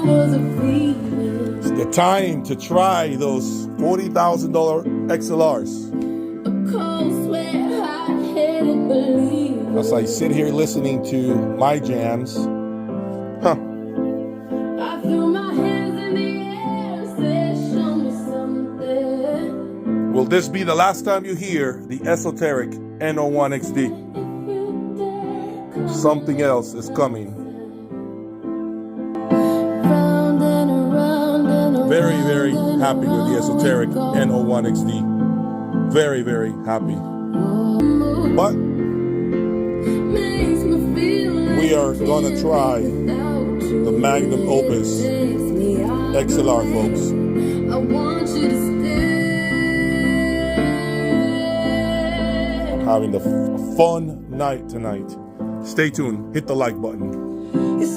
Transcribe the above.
It's the time to try those $40,000 XLRs. As I sit here listening to my jams, will this be the last time you hear the esoteric N01XD? Something else is coming. Very, very happy with the esoteric N01XD. Very, very happy. But we are gonna try the magnum opus XLR, folks. Having a fun night tonight. Stay tuned. Hit the like button.